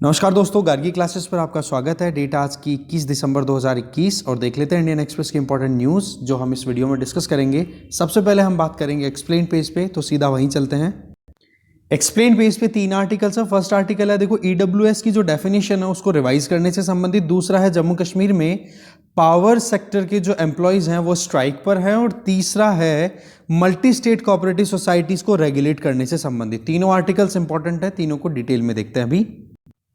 नमस्कार दोस्तों, गार्गी क्लासेस पर आपका स्वागत है। डेट आज की 21 दिसंबर 2021 और देख लेते हैं इंडियन एक्सप्रेस की इंपॉर्टेंट न्यूज़ जो हम इस वीडियो में डिस्कस करेंगे। सबसे पहले हम बात करेंगे एक्सप्लेन पेज पे, तो सीधा वहीं चलते हैं। एक्सप्लेन पेज पे 3 आर्टिकल्स है। फर्स्ट आर्टिकल है, देखो ईडब्ल्यूएस की जो डेफिनेशन है उसको रिवाइज करने से संबंधित। दूसरा है जम्मू कश्मीर में पावर सेक्टर के जो एम्प्लॉयज हैं वो स्ट्राइक पर हैं। और तीसरा है मल्टी स्टेट कोऑपरेटिव सोसाइटीज को रेगुलेट करने से संबंधित। तीनों आर्टिकल्स इंपॉर्टेंट है, तीनों को डिटेल में देखते हैं अभी।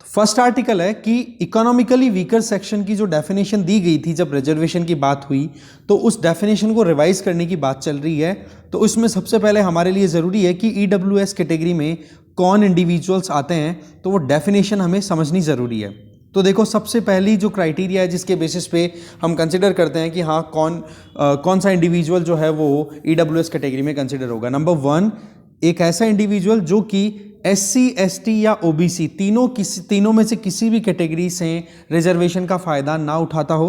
फर्स्ट आर्टिकल है कि इकोनॉमिकली वीकर सेक्शन की जो डेफिनेशन दी गई थी जब रिजर्वेशन की बात हुई, तो उस डेफिनेशन को रिवाइज करने की बात चल रही है। तो उसमें सबसे पहले हमारे लिए ज़रूरी है कि ईडब्ल्यूएस कैटेगरी में कौन इंडिविजुअल्स आते हैं, तो वो डेफिनेशन हमें समझनी ज़रूरी है। तो देखो, सबसे पहली जो क्राइटेरिया है जिसके बेसिस पे हम कंसिडर करते हैं कि हाँ कौन सा इंडिविजुअल जो है वो ईडब्ल्यूएस कैटेगरी में कंसिडर होगा। नंबर 1, एक ऐसा इंडिविजुअल जो कि एससी, एसटी या ओबीसी तीनों में से किसी भी कैटेगरी से रिजर्वेशन का फ़ायदा ना उठाता हो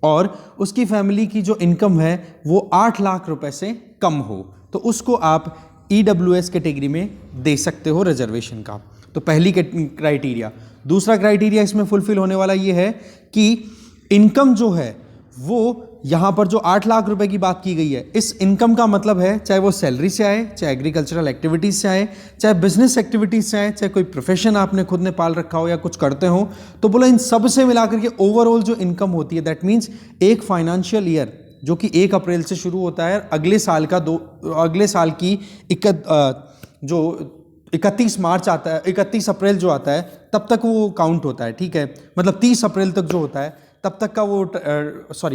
और उसकी फैमिली की जो इनकम है वो 8 लाख रुपए से कम हो, तो उसको आप ईडब्ल्यूएस कैटेगरी में दे सकते हो रिजर्वेशन का। तो पहली क्राइटेरिया। दूसरा क्राइटेरिया इसमें फुलफिल होने वाला ये है कि इनकम जो है वो यहाँ पर जो 8 लाख रुपए की बात की गई है, इस इनकम का मतलब है चाहे वो सैलरी से आए, चाहे एग्रीकल्चरल एक्टिविटीज से आए, चाहे बिजनेस एक्टिविटीज से आए, चाहे कोई प्रोफेशन आपने खुद ने पाल रखा हो या कुछ करते हो, तो बोला इन सब से मिलाकर के ओवरऑल जो इनकम होती है, दैट मीन्स एक फाइनेंशियल ईयर जो कि 1 अप्रैल से शुरू होता है, अगले साल की 31 मार्च आता है, 31 अप्रैल जो आता है तब तक वो काउंट होता है। ठीक है, मतलब 30 अप्रैल तक जो होता है तब तक का वो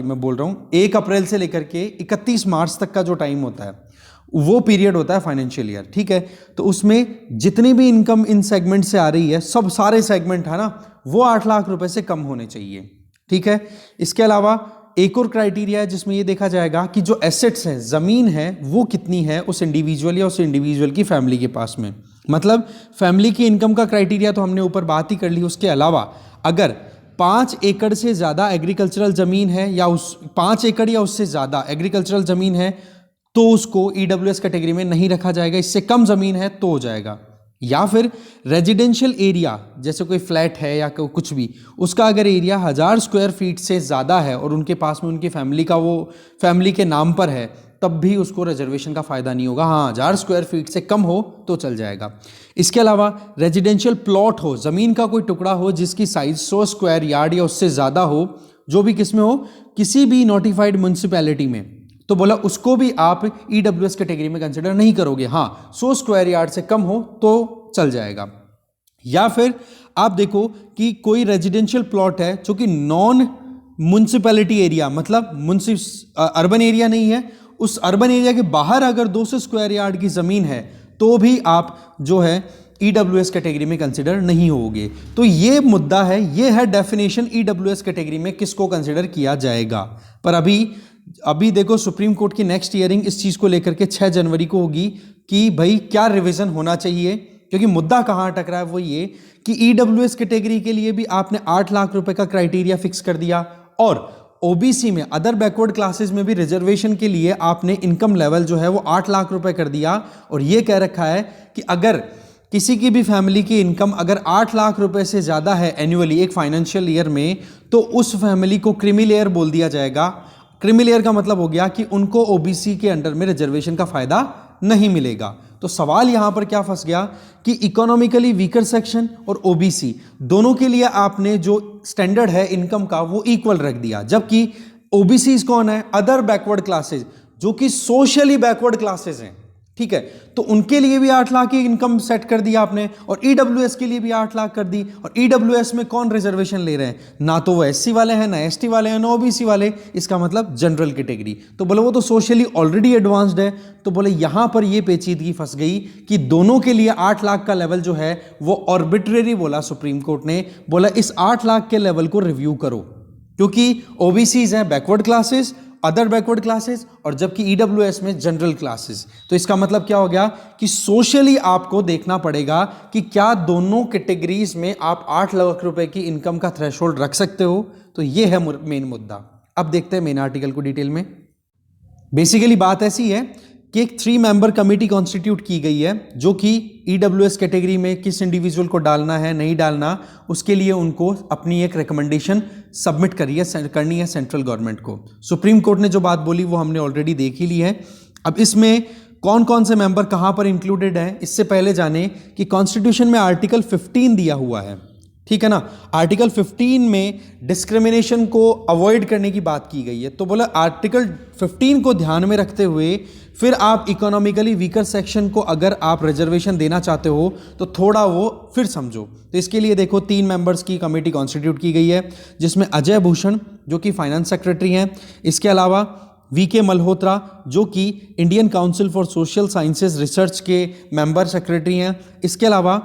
मैं बोल रहा हूँ 1 अप्रैल से लेकर के 31 मार्च तक का जो टाइम होता है वो पीरियड होता है फाइनेंशियल ईयर। ठीक है, तो उसमें जितनी भी इनकम इन सेगमेंट से आ रही है, सब सारे सेगमेंट है ना, वो 8 लाख रुपए से कम होने चाहिए। ठीक है, इसके अलावा एक और क्राइटेरिया है जिसमें ये देखा जाएगा कि जो एसेट्स है, जमीन है, वो कितनी है उस इंडिविजुअल या उस इंडिविजुअल की फैमिली के पास में। मतलब फैमिली की इनकम का क्राइटेरिया तो हमने ऊपर बात ही कर ली। उसके अलावा अगर 5 एकड़ से ज़्यादा एग्रीकल्चरल ज़मीन है या 5 एकड़ या उससे ज़्यादा एग्रीकल्चरल ज़मीन है तो उसको ईडब्ल्यूएस कैटेगरी में नहीं रखा जाएगा। इससे कम ज़मीन है तो हो जाएगा। या फिर रेजिडेंशियल एरिया, जैसे कोई फ्लैट है या कुछ भी, उसका अगर एरिया 1000 स्क्वायर फीट से ज़्यादा है और उनके पास में उनकी फैमिली के नाम पर है, तब भी उसको रिजर्वेशन का फ़ायदा नहीं होगा। हाँ, 1000 स्क्वायर फीट से कम हो तो चल जाएगा। इसके अलावा रेजिडेंशियल प्लॉट हो, ज़मीन का कोई टुकड़ा हो जिसकी साइज 100 स्क्वायर यार्ड या उससे ज़्यादा हो, जो भी किस में हो, किसी भी नोटिफाइड म्यूनिसिपैलिटी में, तो बोला उसको भी आप ईडब्ल्यूएस कैटेगरी में कंसिडर नहीं करोगे। हाँ, 100 स्क्वायर यार्ड से कम हो तो चल जाएगा। या फिर आप देखो कि कोई रेजिडेंशियल प्लॉट है जो कि नॉन म्यूनिसिपैलिटी एरिया, मतलब अर्बन एरिया नहीं है, उस अर्बन एरिया के बाहर अगर 200 स्क्वायर यार्ड की ज़मीन है तो भी आप जो है ईडब्ल्यूएस कैटेगरी में कंसिडर नहीं होगे। तो ये मुद्दा है, ये है डेफिनेशन ईडब्ल्यूएस कैटेगरी में किसको कंसिडर किया जाएगा। पर अभी देखो, सुप्रीम कोर्ट की नेक्स्ट हियरिंग इस चीज़ को लेकर के 6 जनवरी को होगी कि भाई क्या रिवीजन होना चाहिए, क्योंकि मुद्दा कहाँ अटक रहा है वो ये कि ईडब्ल्यूएस कैटेगरी के लिए भी आपने 8 लाख रुपए का क्राइटेरिया फिक्स कर दिया और ओबीसी में, अदर बैकवर्ड क्लासेस में भी रिजर्वेशन के लिए आपने इनकम लेवल जो है वो 8 लाख रुपए कर दिया। और ये कह रखा है कि अगर किसी की भी फैमिली की इनकम अगर 8 लाख रुपए से ज़्यादा है एनुअली एक फाइनेंशियल ईयर में, तो उस फैमिली को क्रीमी लेयर बोल दिया जाएगा। क्रीमी लेयर का मतलब हो गया कि उनको ओबीसी के अंडर में रिजर्वेशन का फायदा नहीं मिलेगा। तो सवाल यहां पर क्या फंस गया कि इकोनॉमिकली वीकर सेक्शन और ओबीसी दोनों के लिए आपने जो स्टैंडर्ड है इनकम का वो इक्वल रख दिया, जबकि ओबीसी कौन है? अदर बैकवर्ड क्लासेस, जो कि सोशली बैकवर्ड क्लासेस हैं। ठीक है, तो उनके लिए भी 8 लाख की इनकम सेट कर दिया आपने और ईडब्ल्यूएस के लिए भी 8 लाख कर दी। और ईडब्ल्यूएस में कौन रिजर्वेशन ले रहे हैं? ना तो वो एससी वाले हैं, ना एसटी वाले हैं, ना ओबीसी वाले, इसका मतलब जनरल कैटेगरी। तो बोले वो तो सोशली ऑलरेडी एडवांस्ड है। तो बोले यहां पर ये पेचीदगी फंस गई कि दोनों के लिए 8 लाख का लेवल जो है वो आर्बिट्रेरी बोला सुप्रीम कोर्ट ने। बोला इस 8 लाख के लेवल को रिव्यू करो, क्योंकि ओबीसीज हैं backward classes, other backward classes, और जबकि ईडब्ल्यूएस में जनरल क्लासेस। तो इसका मतलब क्या हो गया कि सोशली आपको देखना पड़ेगा कि क्या दोनों कैटेगरीज में आप 8 लाख रुपए की इनकम का थ्रेशोल्ड रख सकते हो। तो ये है मेन मुद्दा। अब देखते हैं मेन आर्टिकल को डिटेल में। बेसिकली बात ऐसी है कि एक 3 मेंबर कमेटी कॉन्स्टिट्यूट की गई है जो कि ईडब्ल्यूएस कैटेगरी में किस इंडिविजुअल को डालना है नहीं डालना, उसके लिए उनको अपनी एक रिकमेंडेशन सबमिट करनी है सेंट्रल गवर्नमेंट को। सुप्रीम कोर्ट ने जो बात बोली वो हमने ऑलरेडी देख ही ली है। अब इसमें कौन कौन से मेंबर कहां पर इंक्लूडेड हैं, इससे पहले जाने कि कॉन्स्टिट्यूशन में आर्टिकल 15 दिया हुआ है, ठीक है ना। आर्टिकल 15 में डिस्क्रिमिनेशन को अवॉइड करने की बात की गई है। तो बोला आर्टिकल 15 को ध्यान में रखते हुए फिर आप इकोनॉमिकली वीकर सेक्शन को अगर आप रिजर्वेशन देना चाहते हो तो थोड़ा वो फिर समझो। तो इसके लिए देखो 3 मेंबर्स की कमेटी कॉन्स्टिट्यूट की गई है जिसमें अजय भूषण जो कि फाइनेंस सेक्रेटरी हैं, इसके अलावा वीके मल्होत्रा जो कि Indian council for social sciences research के मेंबर सेक्रेटरी हैं, इसके अलावा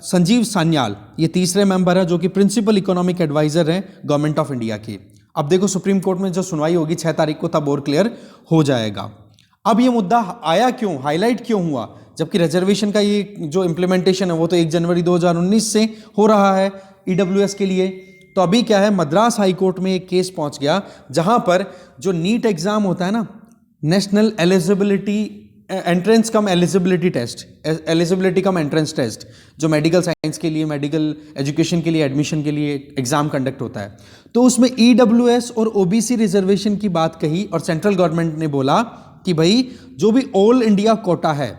संजीव सान्याल ये तीसरे मेंबर है जो कि प्रिंसिपल इकोनॉमिक एडवाइजर हैं गवर्नमेंट ऑफ इंडिया के। अब देखो सुप्रीम कोर्ट में जो सुनवाई होगी 6 तारीख को, तब और क्लियर हो जाएगा। अब ये मुद्दा आया क्यों, हाईलाइट क्यों हुआ, जबकि रिजर्वेशन का ये जो इम्प्लीमेंटेशन है वो तो 1 जनवरी 2019 से हो रहा है ईडब्ल्यूएस के लिए। तो अभी क्या है, मद्रास हाई कोर्ट में एक केस पहुंच गया जहां पर जो नीट एग्जाम होता है ना, national eligibility entrance cum eligibility test, eligibility cum entrance test, जो मेडिकल साइंस के लिए, मेडिकल एजुकेशन के लिए एडमिशन के लिए एग्जाम कंडक्ट होता है, तो उसमें ईडब्ल्यूएस और ओबीसी रिजर्वेशन की बात कही और सेंट्रल गवर्नमेंट ने बोला कि भाई जो भी ऑल इंडिया कोटा है,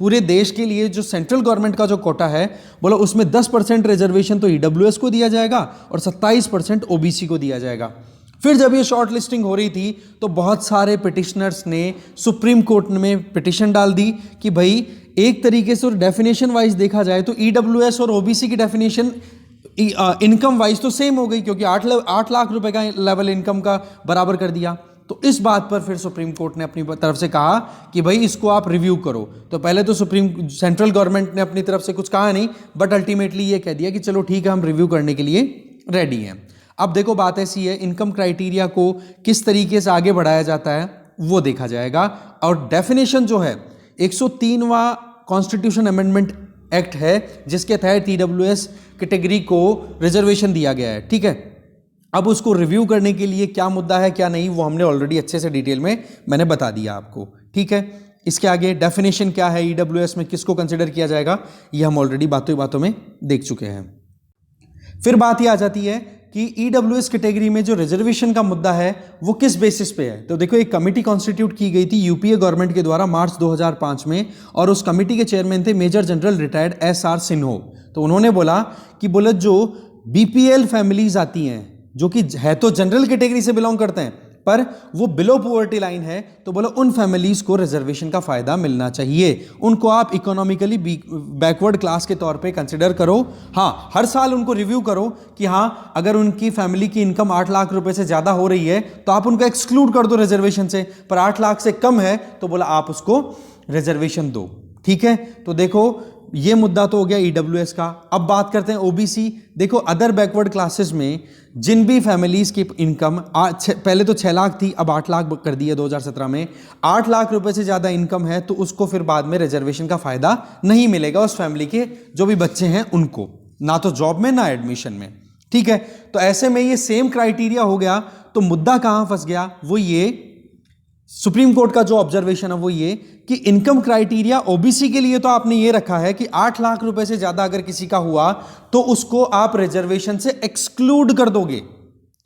पूरे देश के लिए जो सेंट्रल गवर्नमेंट का जो कोटा है, बोला उसमें 10% रिजर्वेशन तो ईडब्ल्यूएस को दिया जाएगा और 27% ओबीसी को दिया जाएगा। फिर जब ये शॉर्ट लिस्टिंग हो रही थी तो बहुत सारे पिटिशनर्स ने सुप्रीम कोर्ट में पिटिशन डाल दी कि भाई एक तरीके से डेफिनेशन वाइज देखा जाए तो ईडब्ल्यूएस और ओबीसी की डेफिनेशन इनकम वाइज तो सेम हो गई, क्योंकि 8 लाख रुपए का लेवल इनकम का बराबर कर दिया। तो इस बात पर फिर सुप्रीम कोर्ट ने अपनी तरफ से कहा कि भाई इसको आप रिव्यू करो। तो पहले तो सेंट्रल गवर्नमेंट ने अपनी तरफ से कुछ कहा नहीं, बट अल्टीमेटली ये कह दिया कि चलो ठीक है, हम रिव्यू करने के लिए रेडी हैं। अब देखो बात ऐसी है, इनकम क्राइटेरिया को किस तरीके से आगे बढ़ाया जाता है वो देखा जाएगा। और डेफिनेशन जो है 103वां कॉन्स्टिट्यूशन अमेंडमेंट एक्ट है जिसके तहत ईडब्ल्यूएस कैटेगरी को रिजर्वेशन दिया गया है, ठीक है। अब उसको रिव्यू करने के लिए क्या मुद्दा है क्या नहीं वो हमने ऑलरेडी अच्छे से डिटेल में मैंने बता दिया आपको, ठीक है। इसके आगे डेफिनेशन क्या है, ईडब्ल्यूएस में किसको कंसिडर किया जाएगा, ये हम ऑलरेडी बातों बातों में देख चुके हैं। फिर बात ये आ जाती है कि ईडब्ल्यूएस कैटेगरी में जो रिजर्वेशन का मुद्दा है वो किस बेसिस पे है। तो देखो एक कमेटी कॉन्स्टिट्यूट की गई थी यूपीए गवर्नमेंट के द्वारा मार्च 2005 में, और उस कमेटी के चेयरमैन थे मेजर जनरल रिटायर्ड एसआर सिन्हो। तो उन्होंने बोला कि जो बीपीएल फैमिलीज आती हैं जो कि है तो जनरल कैटेगरी से बिलोंग करते हैं पर वो बिलो पॉवर्टी लाइन है, तो बोला उन फैमिलीज को रिजर्वेशन का फायदा मिलना चाहिए, उनको आप इकोनॉमिकली बैकवर्ड क्लास के तौर पे कंसिडर करो। हाँ, हर साल उनको रिव्यू करो कि हाँ अगर उनकी फैमिली की इनकम 8 लाख रुपए से ज्यादा हो रही है तो आप उनको एक्सक्लूड कर दो रिजर्वेशन से, पर 8 लाख से कम है तो बोला आप उसको रिजर्वेशन दो, ठीक है। तो देखो ये मुद्दा तो हो गया ईडब्ल्यूएस का। अब बात करते हैं ओबीसी। देखो अदर बैकवर्ड क्लासेस में जिन भी फैमिलीज की इनकम पहले तो 6 लाख थी, अब 8 लाख कर दी है 2017 में, 8 लाख रुपए से ज्यादा इनकम है तो उसको फिर बाद में रिजर्वेशन का फायदा नहीं मिलेगा उस फैमिली के जो भी बच्चे हैं उनको, ना तो जॉब में ना एडमिशन में, ठीक है। तो ऐसे में ये सेम क्राइटेरिया हो गया, तो मुद्दा कहां फंस गया, वो ये सुप्रीम कोर्ट का जो ऑब्जर्वेशन है वो ये कि इनकम क्राइटेरिया ओबीसी के लिए तो आपने ये रखा है कि 8 लाख रुपए से ज्यादा अगर किसी का हुआ तो उसको आप रिजर्वेशन से एक्सक्लूड कर दोगे।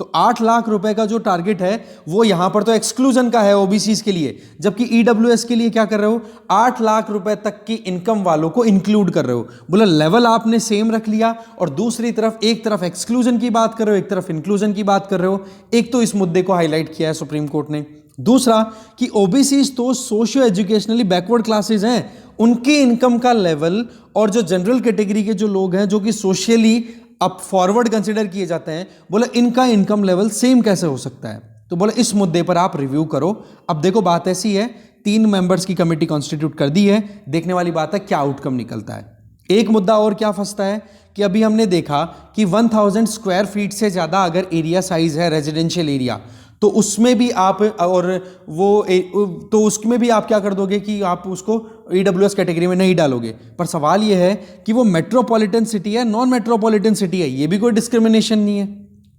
तो 8 लाख रुपए का जो टारगेट है वो यहां पर तो एक्सक्लूजन का है ओबीसी के लिए, जबकि ईडब्ल्यूएस के लिए क्या कर रहे हो, 8 लाख रुपए तक की इनकम वालों को इंक्लूड कर रहे हो। बोला लेवल आपने सेम रख लिया और दूसरी तरफ एक तरफ एक्सक्लूजन की बात कर रहे हो, एक तरफ इंक्लूजन की बात कर रहे हो। एक तो इस मुद्दे को हाईलाइट किया है सुप्रीम कोर्ट ने। दूसरा कि ओबीसी तो सोशियो एजुकेशनली बैकवर्ड क्लासेस हैं, उनके इनकम का लेवल और जो जनरल कैटेगरी के जो लोग हैं जो कि सोशली अप फॉरवर्ड कंसिडर किए जाते हैं, बोला इनका इनकम लेवल सेम कैसे हो सकता है। तो बोला इस मुद्दे पर आप रिव्यू करो। अब देखो बात ऐसी है, 3 मेंबर्स की कमेटी कॉन्स्टिट्यूट कर दी है, देखने वाली बात है क्या आउटकम निकलता है। एक मुद्दा और क्या फंसता है कि अभी हमने देखा कि 1000 स्क्वायर फीट से ज्यादा अगर एरिया साइज है रेजिडेंशियल एरिया, तो उसमें भी आप तो उसमें भी आप क्या कर दोगे कि आप उसको ईडब्ल्यूएस कैटेगरी में नहीं डालोगे। पर सवाल यह है कि वो मेट्रोपॉलिटन सिटी है नॉन मेट्रोपॉलिटन सिटी है, ये भी कोई डिस्क्रिमिनेशन नहीं है,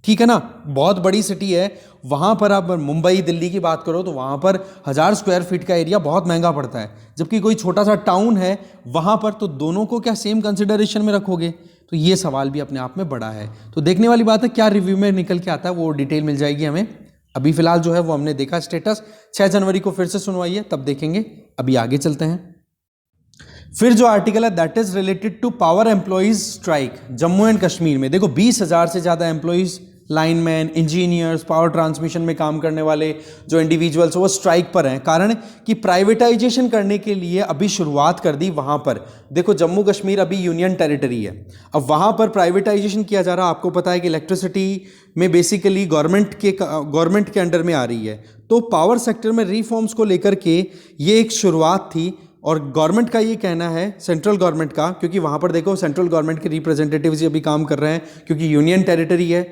ठीक है ना, बहुत बड़ी सिटी है, वहाँ पर आप मुंबई दिल्ली की बात करो तो वहाँ पर 1000 स्क्वायर फीट का एरिया बहुत महंगा पड़ता है, जबकि कोई छोटा सा टाउन है वहाँ पर तो दोनों को क्या सेम कंसिडरेशन में रखोगे? तो ये सवाल भी अपने आप में बड़ा है। तो देखने वाली बात है क्या रिव्यू में निकल के आता है, वो डिटेल मिल जाएगी हमें। अभी फिलहाल जो है वो हमने देखा स्टेटस, 6 जनवरी को फिर से सुनवाई है, तब देखेंगे। अभी आगे चलते हैं। फिर जो आर्टिकल है that is related to power employees strike Jammu and Kashmir में। देखो 20,000 से ज़्यादा employees, lineman, engineers, power transmission में काम करने वाले जो इंडिविजुअल्स वो स्ट्राइक पर हैं। कारण कि प्राइवेटाइजेशन करने के लिए अभी शुरुआत कर दी वहाँ पर। देखो जम्मू कश्मीर अभी यूनियन टेरिटरी है, अब वहाँ पर प्राइवेटाइजेशन किया जा रहा है। आपको पता है कि इलेक्ट्रिसिटी में बेसिकली गवर्नमेंट के अंडर में आ रही है, तो पावर सेक्टर में रिफॉर्म्स को लेकर के ये एक शुरुआत थी। और गवर्नमेंट का ये कहना है, सेंट्रल गवर्नमेंट का, क्योंकि वहाँ पर देखो सेंट्रल गवर्नमेंट के रिप्रेजेंटेटिव्स ही अभी काम कर रहे हैं क्योंकि यूनियन टेरिटरी है,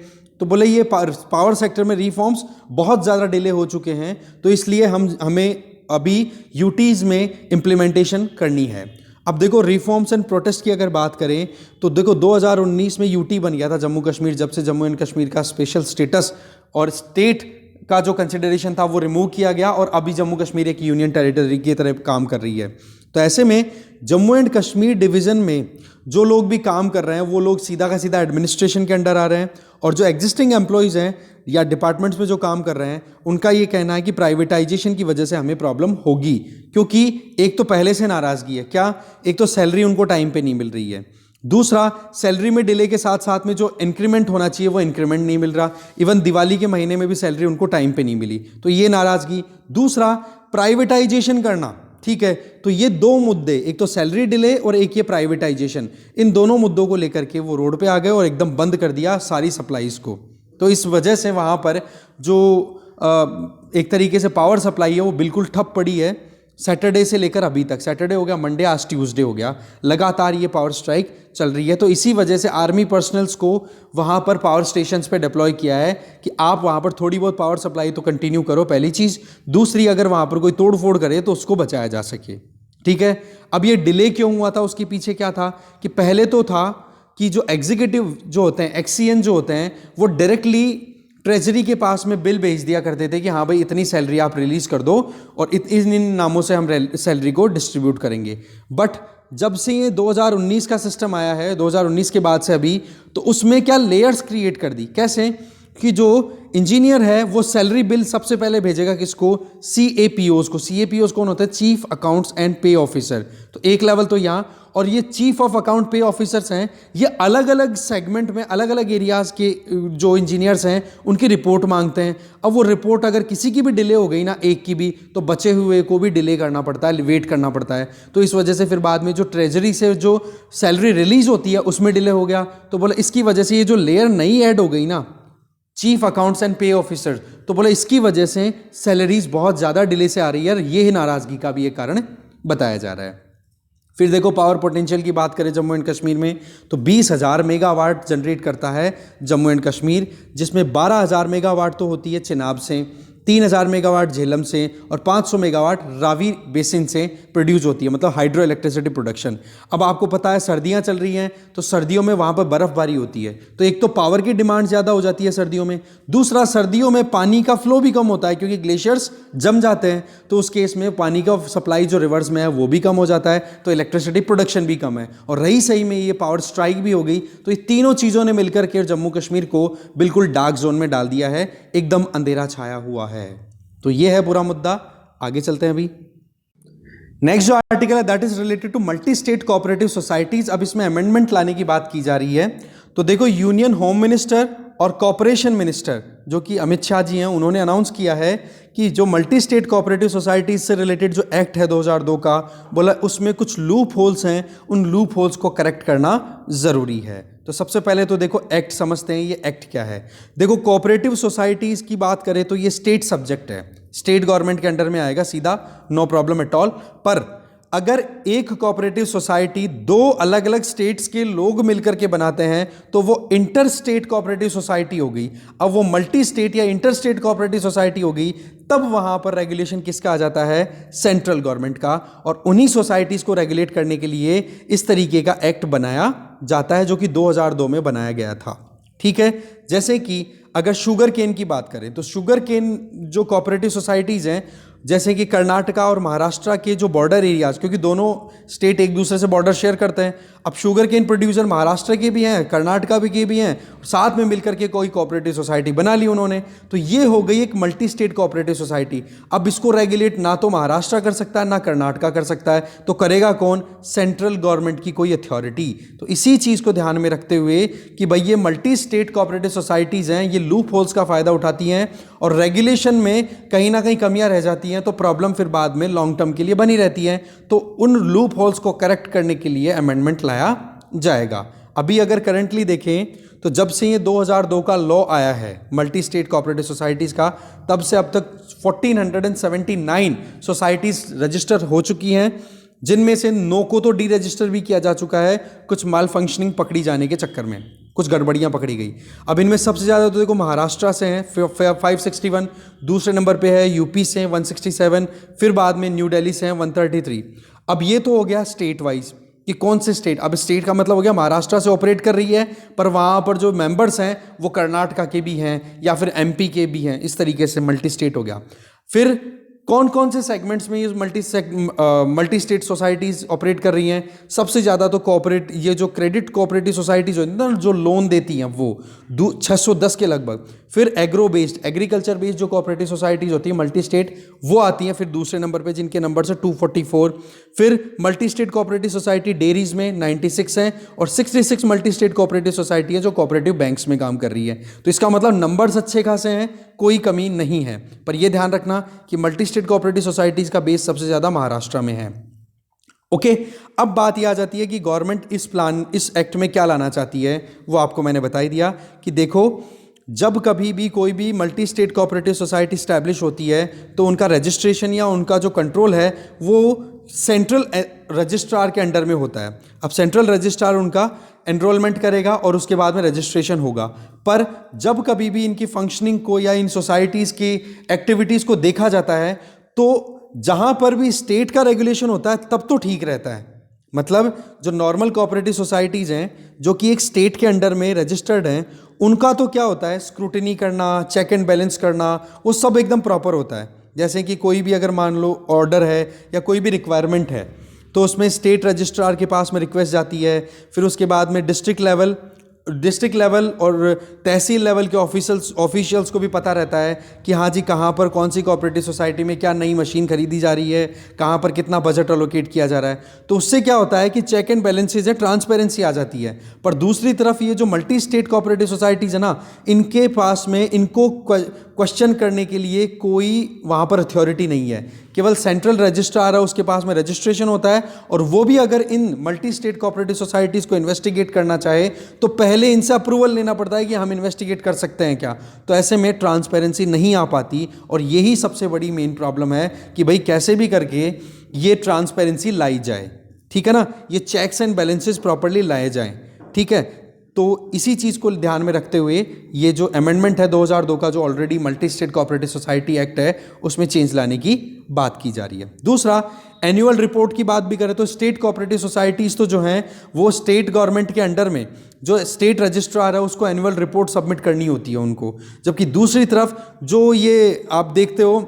तो बोले ये पावर सेक्टर में रिफॉर्म्स बहुत ज़्यादा डिले हो चुके हैं, तो इसलिए हमें अभी यूटीज़ में इम्प्लीमेंटेशन करनी है। अब देखो रिफॉर्म्स एंड प्रोटेस्ट की अगर बात करें तो देखो 2019 में यूटी बन गया था जम्मू कश्मीर, जब से जम्मू एंड कश्मीर का स्पेशल स्टेटस और स्टेट का जो कंसिडरेशन था वो रिमूव किया गया, और अभी जम्मू कश्मीर एक यूनियन टेरिटरी की तरह काम कर रही है। तो ऐसे में जम्मू एंड कश्मीर डिवीज़न में जो लोग भी काम कर रहे हैं वो लोग सीधा का सीधा एडमिनिस्ट्रेशन के अंडर आ रहे हैं, और जो एग्जिस्टिंग एम्प्लॉयज़ हैं या डिपार्टमेंट्स में जो काम कर रहे हैं उनका ये कहना है कि प्राइवेटाइजेशन की वजह से हमें प्रॉब्लम होगी, क्योंकि एक तो पहले से नाराज़गी है, क्या, एक तो सैलरी उनको टाइम पे नहीं मिल रही है, दूसरा सैलरी में डिले के साथ साथ में जो इंक्रीमेंट होना चाहिए वो इंक्रीमेंट नहीं मिल रहा, इवन दिवाली के महीने में भी सैलरी उनको टाइम पे नहीं मिली, तो ये नाराज़गी। दूसरा प्राइवेटाइजेशन करना, ठीक है, तो ये दो मुद्दे, एक तो सैलरी डिले और एक ये प्राइवेटाइजेशन, इन दोनों मुद्दों को लेकर के वो रोड पे आ गए और एकदम बंद कर दिया सारी सप्लाईज को। तो इस वजह से वहाँ पर जो एक तरीके से पावर सप्लाई है वो बिल्कुल ठप पड़ी है। सैटरडे से लेकर अभी तक, सैटरडे हो गया, मंडे, आज ट्यूसडे हो गया, लगातार ये पावर स्ट्राइक चल रही है। तो इसी वजह से आर्मी पर्सनल्स को वहाँ पर पावर स्टेशंस पे डिप्लॉय किया है कि आप वहाँ पर थोड़ी बहुत पावर सप्लाई तो कंटिन्यू करो, पहली चीज़। दूसरी, अगर वहाँ पर कोई तोड़ फोड़ करे तो उसको बचाया जा सके, ठीक है। अब ये डिले क्यों हुआ था, उसके पीछे क्या था कि पहले तो था कि जो एग्जीक्यूटिव जो होते हैं, एक्सीएन जो होते हैं, वो डायरेक्टली ट्रेजरी के पास में बिल भेज दिया करते थे कि हाँ भाई इतनी सैलरी आप रिलीज कर दो और इन नामों से हम सैलरी को डिस्ट्रीब्यूट करेंगे। बट जब से ये 2019 का सिस्टम आया है, 2019 के बाद से अभी, तो उसमें क्या लेयर्स क्रिएट कर दी। कैसे कि जो इंजीनियर है वो सैलरी बिल सबसे पहले भेजेगा किसको, CAPOs को। CAPOs कौन होता है, चीफ अकाउंट्स एंड पे ऑफिसर। तो एक लेवल तो यहाँ, और ये चीफ ऑफ अकाउंट पे ऑफिसर्स हैं, ये अलग अलग सेगमेंट में अलग अलग एरियाज के जो इंजीनियर्स हैं उनकी रिपोर्ट मांगते हैं। अब वो रिपोर्ट अगर किसी की भी डिले हो गई ना, एक की भी, तो बचे हुए को भी डिले करना पड़ता है, वेट करना पड़ता है। तो इस वजह से फिर बाद में जो ट्रेजरी से जो सैलरी रिलीज होती है उसमें डिले हो गया। तो बोला इसकी वजह से ये जो लेयर नई ऐड हो गई ना, चीफ अकाउंट्स एंड पे ऑफिसर, तो बोले इसकी वजह से सैलरीज बहुत ज़्यादा डिले से आ रही है, और ये नाराज़गी का भी एक कारण बताया जा रहा है। फिर देखो पावर पोटेंशियल की बात करें जम्मू एंड कश्मीर में, तो 20,000 मेगावाट जनरेट करता है जम्मू एंड कश्मीर, जिसमें 12,000 मेगावाट तो होती है चिनाब से, 3,000 मेगावाट झेलम से, और 500 मेगावाट रावी बेसिन से प्रोड्यूस होती है, मतलब हाइड्रो इलेक्ट्रिसिटी प्रोडक्शन। अब आपको पता है सर्दियां चल रही हैं, तो सर्दियों में वहाँ पर बर्फबारी होती है, तो एक तो पावर की डिमांड ज़्यादा हो जाती है सर्दियों में, दूसरा सर्दियों में पानी का फ्लो भी कम होता है क्योंकि ग्लेशियर्स जम जाते हैं, तो उस केस में पानी का सप्लाई जो रिवर्स में है वो भी कम हो जाता है, तो इलेक्ट्रिसिटी प्रोडक्शन भी कम है। और रही सही में ये पावर स्ट्राइक भी हो गई, तो ये तीनों चीज़ों ने मिलकर के जम्मू कश्मीर को बिल्कुल डार्क जोन में डाल दिया है, एकदम अंधेरा छाया हुआ है। तो ये है पूरा मुद्दा। आगे चलते हैं। अभी नेक्स्ट जो आर्टिकल है that is related to multi state cooperative societies. अब इसमें अमेंडमेंट लाने की बात की जा रही है। तो देखो यूनियन होम मिनिस्टर और कॉर्पोरेशन मिनिस्टर जो कि अमित शाह जी हैं, उन्होंने अनाउंस किया है कि जो मल्टी स्टेट कोऑपरेटिव सोसाइटीज से रिलेटेड जो एक्ट है 2002 का, बोला उसमें कुछ लूप होल्स हैं, उन लूप होल्स को करेक्ट करना ज़रूरी है। तो सबसे पहले तो देखो एक्ट समझते हैं, ये एक्ट क्या है। देखो कोऑपरेटिव सोसाइटीज़ की बात करें तो ये स्टेट सब्जेक्ट है, स्टेट गवर्नमेंट के अंडर में आएगा सीधा, नो प्रॉब्लम एट ऑल। पर अगर एक कोऑपरेटिव सोसाइटी दो अलग अलग स्टेट्स के लोग मिलकर के बनाते हैं तो वो इंटर स्टेट कोऑपरेटिव सोसाइटी हो गई। अब वो मल्टी स्टेट या इंटर स्टेट कोऑपरेटिव सोसाइटी हो गई, तब वहां पर रेगुलेशन किसका आ जाता है, सेंट्रल गवर्नमेंट का। और उन्हीं सोसाइटीज को रेगुलेट करने के लिए इस तरीके का एक्ट बनाया जाता है जो कि 2002 में बनाया गया था। ठीक है, जैसे कि अगर शुगर केन की बात करें तो शुगर केन जो कोऑपरेटिव सोसाइटीज़ हैं, जैसे कि कर्नाटका और महाराष्ट्र के जो बॉर्डर एरियाज, क्योंकि दोनों स्टेट एक दूसरे से बॉर्डर शेयर करते हैं, अब शुगर केन प्रोड्यूसर महाराष्ट्र के भी हैं, कर्नाटका भी के भी हैं, साथ में मिलकर के कोई कोऑपरेटिव सोसाइटी बना ली उन्होंने, तो ये हो गई एक मल्टी स्टेट कोऑपरेटिव सोसाइटी। अब इसको रेगुलेट ना तो महाराष्ट्र कर सकता है ना कर्नाटका कर सकता है, तो करेगा कौन? सेंट्रल गवर्नमेंट की कोई अथॉरिटी। तो इसी चीज़ को ध्यान में रखते हुए कि भाई ये मल्टी स्टेट कोऑपरेटिव सोसाइटीज़ हैं, ये लूप होल्स का फ़ायदा उठाती हैं और रेगुलेशन में कहीं ना कहीं कमियां रह जाती हैं, तो प्रॉब्लम फिर बाद में लॉन्ग टर्म के लिए बनी रहती है। तो उन लूप होल्स को करेक्ट करने के लिए अमेंडमेंट लाया जाएगा। अभी अगर करंटली देखें तो जब से ये 2002 का लॉ आया है मल्टी स्टेट कोऑपरेटिव सोसाइटीज़ का, तब से अब तक 1479 सोसाइटीज़ रजिस्टर हो चुकी हैं, जिनमें से 9 को तो डी रजिस्टर भी किया जा चुका है, कुछ माल फंक्शनिंग पकड़ी जाने के चक्कर में कुछ गड़बड़ियां पकड़ी गई। अब इनमें सबसे ज़्यादा तो देखो महाराष्ट्र से हैं 561, दूसरे नंबर पे है यूपी से 167, फिर बाद में न्यू दिल्ली से हैं 133। अब ये तो हो गया स्टेट वाइज कि कौन से स्टेट, अब स्टेट का मतलब हो गया महाराष्ट्र से ऑपरेट कर रही है, पर वहाँ पर जो मेंबर्स हैं वो कर्नाटका के भी हैं या फिर एमपी के भी हैं, इस तरीके से मल्टी स्टेट हो गया। फिर कौन कौन से सेगमेंट्स में ये मल्टी स्टेट सोसाइटीज़ ऑपरेट कर रही हैं? सबसे ज़्यादा तो ये जो क्रेडिट कोऑपरेटिव सोसाइटीज़ होती हैं ना, जो लोन देती हैं, वो 610 के लगभग। फिर एग्रो बेस्ड, एग्रीकल्चर बेस्ड जो कोऑपरेटिव सोसाइटीज़ होती हैं मल्टी स्टेट, वो आती हैं फिर दूसरे नंबर पे, जिनके नंबर से 244। फिर multi state cooperative society dairies में 96 हैं और 66 मल्टी स्टेट कोऑपरेटिव सोसाइटी है जो कोऑपरेटिव बैंक्स में काम कर रही है। तो इसका मतलब नंबर्स अच्छे खासे हैं, कोई कमी नहीं है। पर यह ध्यान रखना कि मल्टी स्टेट कोऑपरेटिव सोसाइटीज़ का बेस सबसे ज़्यादा महाराष्ट्र में है। ओके, अब बात यह आ जाती है कि गवर्नमेंट इस एक्ट में क्या लाना चाहती है, वो आपको मैंने बता ही दिया कि देखो, जब कभी भी कोई भी multi state cooperative society establish होती है तो उनका रजिस्ट्रेशन या उनका जो कंट्रोल है वो सेंट्रल रजिस्ट्रार के अंडर में होता है। अब सेंट्रल रजिस्ट्रार उनका एनरोलमेंट करेगा और उसके बाद में रजिस्ट्रेशन होगा। पर जब कभी भी इनकी फंक्शनिंग को या इन सोसाइटीज़ की एक्टिविटीज़ को देखा जाता है तो जहाँ पर भी स्टेट का रेगुलेशन होता है तब तो ठीक रहता है। मतलब जो नॉर्मल कोऑपरेटिव सोसाइटीज़ हैं जो कि एक स्टेट के अंडर में रजिस्टर्ड हैं, उनका तो क्या होता है, स्क्रूटिनी करना, चेक एंड बैलेंस करना, वो सब एकदम प्रॉपर होता है। जैसे कि कोई भी अगर मान लो ऑर्डर है या कोई भी रिक्वायरमेंट है तो उसमें स्टेट रजिस्ट्रार के पास में रिक्वेस्ट जाती है, फिर उसके बाद में डिस्ट्रिक्ट लेवल और तहसील लेवल के ऑफिशियल्स को भी पता रहता है कि हाँ जी कहाँ पर कौन सी कोऑपरेटिव सोसाइटी में क्या नई मशीन खरीदी जा रही है, कहाँ पर कितना बजट एलोकेट किया जा रहा है। तो उससे क्या होता है कि चेक एंड बैलेंसेज है, ट्रांसपेरेंसी आ जाती है। पर दूसरी तरफ ये जो मल्टी स्टेट कोऑपरेटिव सोसाइटीज़ है ना, इनके पास में इनको क्वेश्चन करने के लिए कोई वहाँ पर अथॉरिटी नहीं है। केवल सेंट्रल रजिस्ट्रार है, उसके पास में रजिस्ट्रेशन होता है, और वो भी अगर इन मल्टी स्टेट कोऑपरेटिव सोसाइटीज़ को इन्वेस्टिगेट करना चाहे तो पहले इनसे अप्रूवल लेना पड़ता है कि हम इन्वेस्टिगेट कर सकते हैं क्या। तो ऐसे में ट्रांसपेरेंसी नहीं आ पाती, और यही सबसे बड़ी मेन प्रॉब्लम है कि भाई कैसे भी करके ये ट्रांसपेरेंसी लाई जाए, ठीक है ना, ये चेक्स एंड बैलेंसेस प्रॉपरली लाए जाएं, ठीक है। तो इसी चीज़ को ध्यान में रखते हुए ये जो अमेंडमेंट है 2002 का, जो already multi state cooperative society act है, उसमें चेंज लाने की बात की जा रही है। दूसरा, एनुअल रिपोर्ट की बात भी करें तो स्टेट कोऑपरेटिव सोसाइटीज़ तो जो हैं वो स्टेट गवर्नमेंट के अंडर में जो स्टेट रजिस्ट्रार है उसको एनुअल रिपोर्ट सबमिट करनी होती है उनको, जबकि दूसरी तरफ जो ये आप देखते हो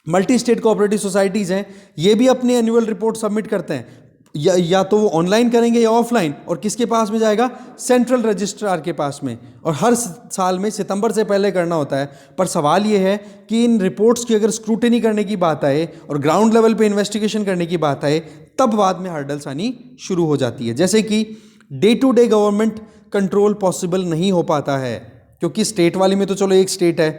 मल्टी स्टेट कोऑपरेटिव सोसाइटीज़ हैं, ये भी अपनी एनुअल रिपोर्ट सबमिट करते हैं, या तो वो ऑनलाइन करेंगे या ऑफलाइन, और किसके पास में जाएगा, सेंट्रल रजिस्ट्रार के पास में, और हर साल में सितंबर से पहले करना होता है। पर सवाल ये है कि इन रिपोर्ट्स की अगर स्क्रूटिनी करने की बात आए और ग्राउंड लेवल पे इन्वेस्टिगेशन करने की बात आए, तब बाद में हर्डल्स आनी शुरू हो जाती है। जैसे कि day to day government control possible नहीं हो पाता है, क्योंकि स्टेट वाली में तो चलो एक स्टेट है,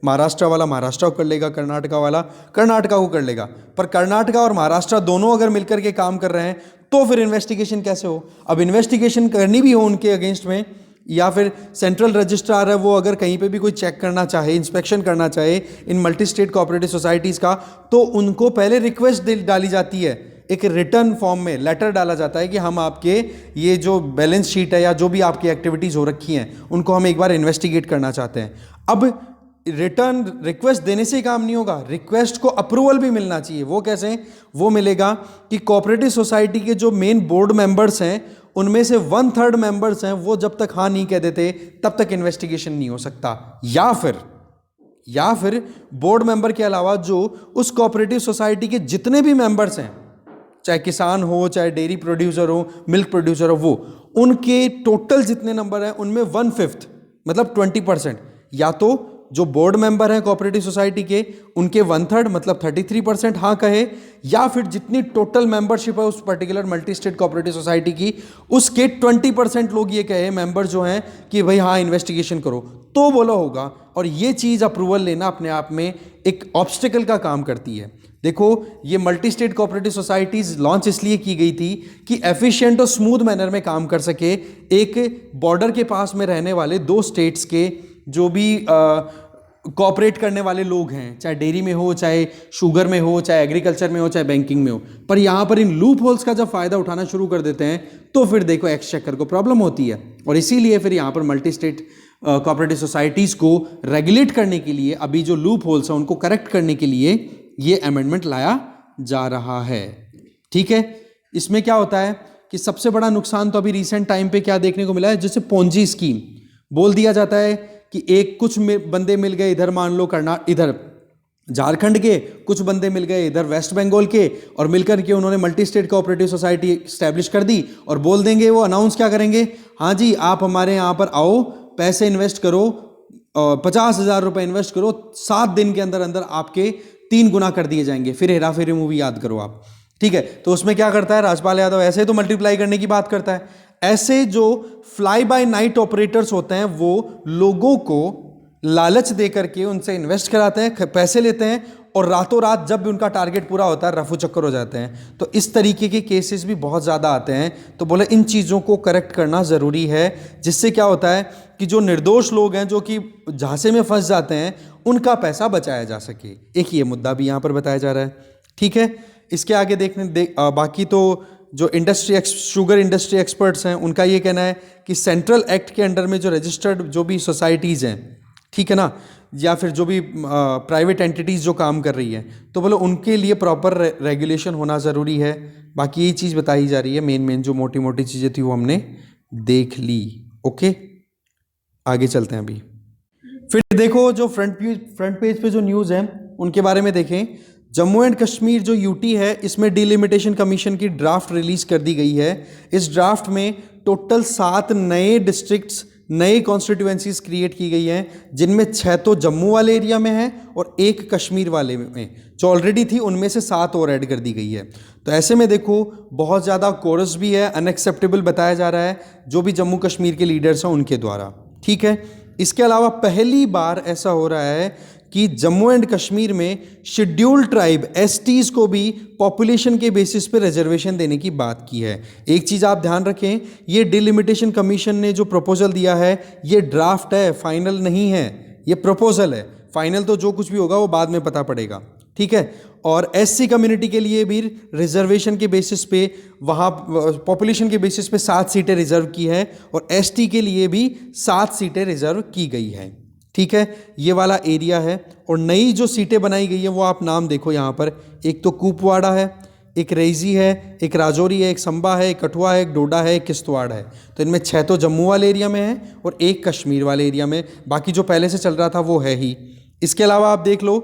महाराष्ट्र वाला महाराष्ट्र को कर लेगा, कर्नाटका वाला कर्नाटका को कर लेगा, पर कर्नाटका और महाराष्ट्र दोनों अगर मिलकर के काम कर रहे हैं तो फिर इन्वेस्टिगेशन कैसे हो। अब इन्वेस्टिगेशन करनी भी हो उनके अगेंस्ट में, या फिर सेंट्रल रजिस्ट्रार है वो अगर कहीं पे भी कोई चेक करना चाहे, इंस्पेक्शन करना चाहे इन मल्टी स्टेट कोऑपरेटिव सोसाइटीज़ का, तो उनको पहले रिक्वेस्ट डाली जाती है, एक रिटर्न फॉर्म में लेटर डाला जाता है कि हम आपके ये जो बैलेंस शीट है या जो भी आपकी एक्टिविटीज़ हो रखी हैं उनको हम एक बार इन्वेस्टिगेट करना चाहते हैं। अब रिटर्न रिक्वेस्ट देने से ही काम नहीं होगा, रिक्वेस्ट को अप्रूवल भी मिलना चाहिए। वो कैसे? वो मिलेगा कि कोऑपरेटिव सोसाइटी के जो मेन बोर्ड मेंबर्स हैं उनमें से 1/3 मेंबर्स हैं, वो जब तक हाँ नहीं कह देते तब तक इन्वेस्टिगेशन नहीं हो सकता। या फिर बोर्ड मेंबर के अलावा जो उस कोऑपरेटिव सोसाइटी के जितने भी मेंबर्स हैं, चाहे किसान हो, चाहे डेयरी प्रोड्यूसर हो, मिल्क प्रोड्यूसर हो, वो उनके टोटल जितने नंबर हैं उनमें 1/5 मतलब 20%, या तो जो बोर्ड मेंबर हैं कोऑपरेटिव सोसाइटी के उनके 1/3 मतलब 33% हाँ कहे, या फिर जितनी टोटल मेंबरशिप है उस particular multi state cooperative society की उसके 20% लोग ये कहे, मेंबर जो हैं, कि भाई हाँ इन्वेस्टिगेशन करो, तो बोला होगा। और ये चीज़ अप्रूवल लेना अपने आप में एक ऑब्स्टिकल का काम करती है। देखो, ये multi state cooperative societies launch इसलिए की गई थी कि एफिशिएंट और स्मूथ मैनर में काम कर सके। एक बॉर्डर के पास में रहने वाले दो स्टेट्स के जो भी कोऑपरेट करने वाले लोग हैं, चाहे डेयरी में हो, चाहे शुगर में हो, चाहे एग्रीकल्चर में हो, चाहे बैंकिंग में हो, पर यहाँ पर इन लूप होल्स का जब फायदा उठाना शुरू कर देते हैं तो फिर देखो एक्सचेकर को प्रॉब्लम होती है। और इसीलिए फिर यहाँ पर मल्टी स्टेट कोऑपरेटिव सोसाइटीज को रेगुलेट करने के लिए, अभी जो लूप होल्स हैं उनको करेक्ट करने के लिए ये अमेंडमेंट लाया जा रहा है। ठीक है, इसमें क्या होता है कि सबसे बड़ा नुकसान तो अभी रिसेंट टाइम पे क्या देखने को मिला है, जैसे पोंजी स्कीम बोल दिया जाता है कि एक कुछ बंदे मिल गए इधर, मान लो इधर झारखंड के, कुछ बंदे मिल गए इधर वेस्ट बंगाल के, और मिलकर के उन्होंने multi state cooperative society establish कर दी और बोल देंगे, वो अनाउंस क्या करेंगे, हाँ जी आप हमारे यहाँ पर आओ, पैसे इन्वेस्ट करो, 50,000 रुपये इन्वेस्ट करो, 7 दिन के अंदर अंदर आपके 3 गुना कर दिए जाएंगे। फिर हेरा फेरी मूवी याद करो आप। ठीक है, तो उसमें क्या करता है राजपाल यादव, ऐसे तो मल्टीप्लाई करने की बात करता है। ऐसे जो फ्लाई बाय नाइट ऑपरेटर्स होते हैं वो लोगों को लालच दे करके उनसे इन्वेस्ट कराते हैं, पैसे लेते हैं, और रातों रात जब भी उनका टारगेट पूरा होता है रफू चक्कर हो जाते हैं। तो इस तरीके के केसेस भी बहुत ज़्यादा आते हैं। तो बोले इन चीज़ों को करेक्ट करना ज़रूरी है, जिससे क्या होता है कि जो निर्दोष लोग हैं, जो कि झांसे में फंस जाते हैं, उनका पैसा बचाया जा सके। एक ये मुद्दा भी यहाँ पर बताया जा रहा है। ठीक है, इसके आगे बाकी तो जो शुगर इंडस्ट्री एक्सपर्ट्स हैं उनका ये कहना है कि सेंट्रल एक्ट के अंडर में जो रजिस्टर्ड जो भी सोसाइटीज़ हैं, ठीक है ना, या फिर जो भी प्राइवेट एंटिटीज़ जो काम कर रही हैं, तो बोलो उनके लिए प्रॉपर रेगुलेशन होना ज़रूरी है। बाकी यही चीज़ बताई जा रही है, मेन जो मोटी मोटी चीज़ें थी वो हमने देख ली। ओके, आगे चलते हैं। अभी फिर देखो जो फ्रंट पेज पे जो न्यूज़ है उनके बारे में देखें। जम्मू एंड कश्मीर जो यूटी है, इसमें डिलिमिटेशन कमीशन की ड्राफ्ट रिलीज कर दी गई है। इस ड्राफ्ट में टोटल 7 नए डिस्ट्रिक्ट्स, नई कॉन्स्टिट्यूएंसीज क्रिएट की गई हैं, जिनमें 6 तो जम्मू वाले एरिया में है और 1 कश्मीर वाले में, जो ऑलरेडी थी उनमें से 7 और ऐड कर दी गई है। तो ऐसे में देखो बहुत ज़्यादा कोरस भी है, अनएक्सेप्टेबल बताया जा रहा है जो भी जम्मू कश्मीर के लीडर्स हैं उनके द्वारा। ठीक है, इसके अलावा पहली बार ऐसा हो रहा है कि जम्मू एंड कश्मीर में शेड्यूल्ड ट्राइब एसटीज को भी पॉपुलेशन के बेसिस पे रिजर्वेशन देने की बात की है। एक चीज़ आप ध्यान रखें, ये डिलिमिटेशन कमीशन ने जो प्रपोजल दिया है ये ड्राफ्ट है, फाइनल नहीं है, ये प्रपोजल है। फाइनल तो जो कुछ भी होगा वो बाद में पता पड़ेगा। ठीक है, और एससी कम्युनिटी के लिए भी रिजर्वेशन के बेसिस पे, वहाँ पॉपुलेशन के बेसिस पे 7 सीटें रिजर्व की है, और एसटी के लिए भी 7 सीटें रिजर्व की गई है। ठीक है, ये वाला एरिया है। और नई जो सीटें बनाई गई है वो आप नाम देखो यहाँ पर, एक तो कुपवाड़ा है, एक रेजी है, एक राजौरी है, एक संबा है, एक कठुआ है, एक डोडा है, एक किश्तवाड़ है। तो इनमें 6 तो जम्मू वाले एरिया में है और 1 कश्मीर वाले एरिया में, बाकी जो पहले से चल रहा था वो है ही। इसके अलावा आप देख लो